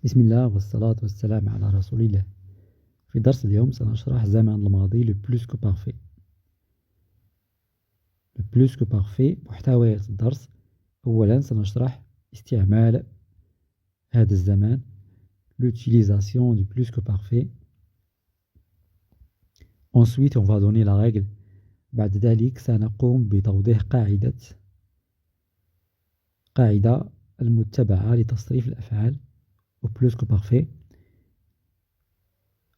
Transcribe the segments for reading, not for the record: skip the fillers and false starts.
بسم الله والصلاة والسلام على رسول الله. في درس اليوم سنشرح زمن الماضي le plus que parfait. Le plus que parfait محتويات الدرس. أولا سنشرح استعمال هذا الزمان, l'utilisation du plus que parfait. Ensuite on va donner la règle. بعد ذلك سنقوم بتوضيح قاعدة المتبعة لتصريف الأفعال au plus que parfait.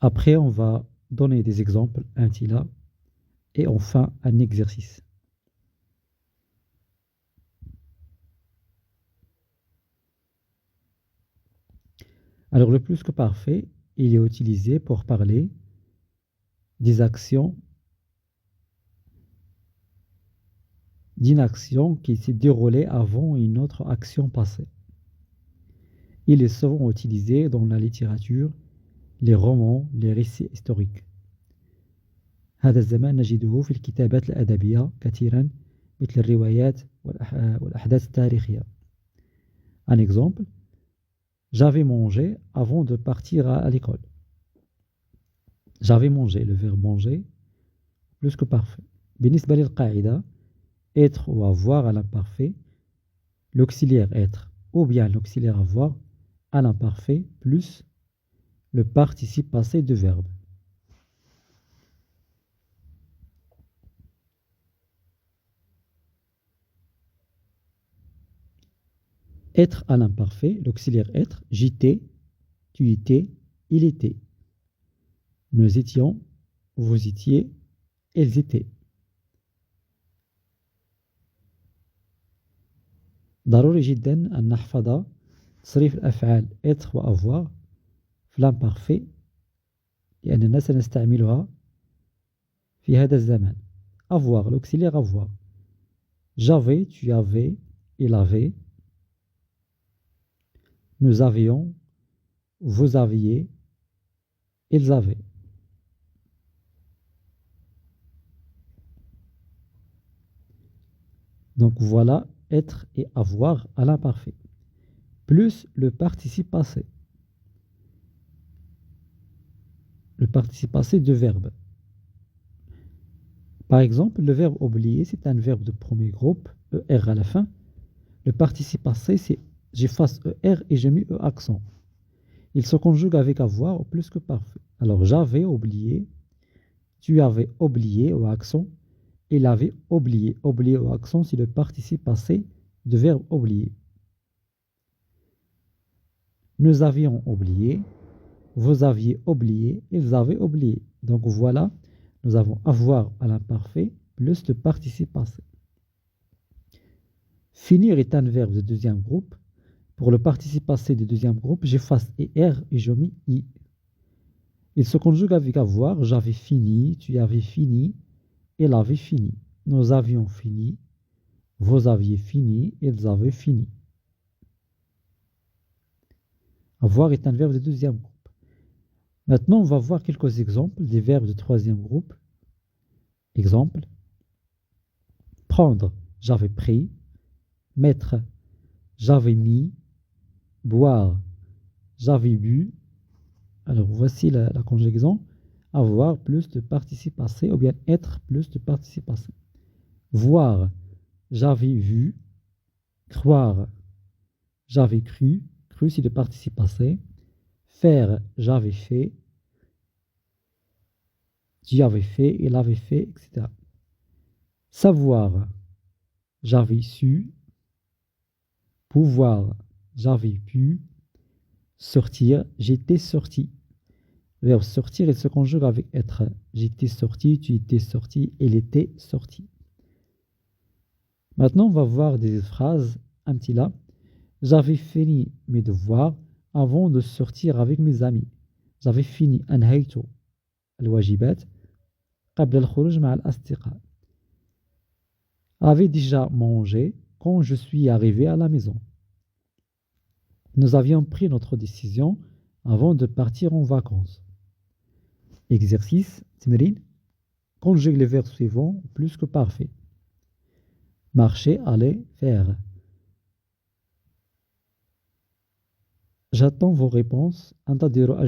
Après, on va donner des exemples, un tila, et enfin un exercice. Alors, le plus que parfait, il est utilisé pour parler des actions, d'une action qui s'est déroulée avant une autre action passée. Il est souvent utilisé dans la littérature, les romans, les récits historiques. هذا الزمان نجده في الكتابات الأدبية كثيرا مثل الروايات والأحداث التاريخية. Un exemple, j'avais mangé avant de partir à l'école. J'avais mangé, le verbe manger, plus que parfait. بالنسبة للقاعدة, être ou avoir à l'imparfait, l'auxiliaire être ou bien l'auxiliaire avoir à l'imparfait plus le participe passé du verbe. Être à l'imparfait, l'auxiliaire être, j'étais, tu étais, il était. Nous étions, vous étiez, elles étaient. ضروري جدا أن نحفظ تصريف الأفعال être و avoir في l'imparfait لأننا سنستعملها في هذا الزمان. Avoir, l'auxiliaire avoir. J'avais, tu avais, il avait. Nous avions, vous aviez, ils avaient. Donc voilà, être et avoir à l'imparfait. Plus le participe passé. Le participe passé de verbe. Par exemple, le verbe oublier, c'est un verbe de premier groupe, ER à la fin. Le participe passé, c'est j'efface ER et je mets E accent. Il se conjugue avec avoir au plus que parfait. Alors, j'avais oublié, tu avais oublié au accent, il avait oublié. Oublié au accent, c'est le participe passé de verbe oublier. Nous avions oublié, vous aviez oublié, ils avaient oublié. Donc voilà, nous avons avoir à l'imparfait plus le participe passé. Finir est un verbe de deuxième groupe. Pour le participe passé du deuxième groupe, j'efface ER et je mets I. Il se conjugue avec avoir. J'avais fini, tu avais fini, il avait fini. Nous avions fini, vous aviez fini, ils avaient fini. Avoir est un verbe de deuxième groupe. Maintenant, on va voir quelques exemples des verbes de troisième groupe. Exemple. Prendre, j'avais pris. Mettre, j'avais mis. Boire, j'avais bu. Alors, voici la conjugaison. Avoir plus de participe passé ou bien être plus de participe passé. Voir, j'avais vu. Croire, j'avais cru. Cru, c'est le participe passé. Faire, j'avais fait. Tu avais fait, il avait fait, etc. Savoir, j'avais su. Pouvoir, j'avais pu. Sortir, j'étais sorti. Le verbe sortir, il se conjugue avec être. J'étais sorti, tu étais sorti, il était sorti. Maintenant, on va voir des phrases. Un petit là. J'avais fini mes devoirs avant de sortir avec mes amis. J'avais fini أنهيت الواجبات قبل الخروج مع الأصدقاء. J'avais déjà mangé quand je suis arrivé à la maison. Nous avions pris notre décision avant de partir en vacances. Exercice, تمرين. Conjugue les verbes suivants plus que parfait. Marcher, aller, faire. J'attends vos réponses. انتظر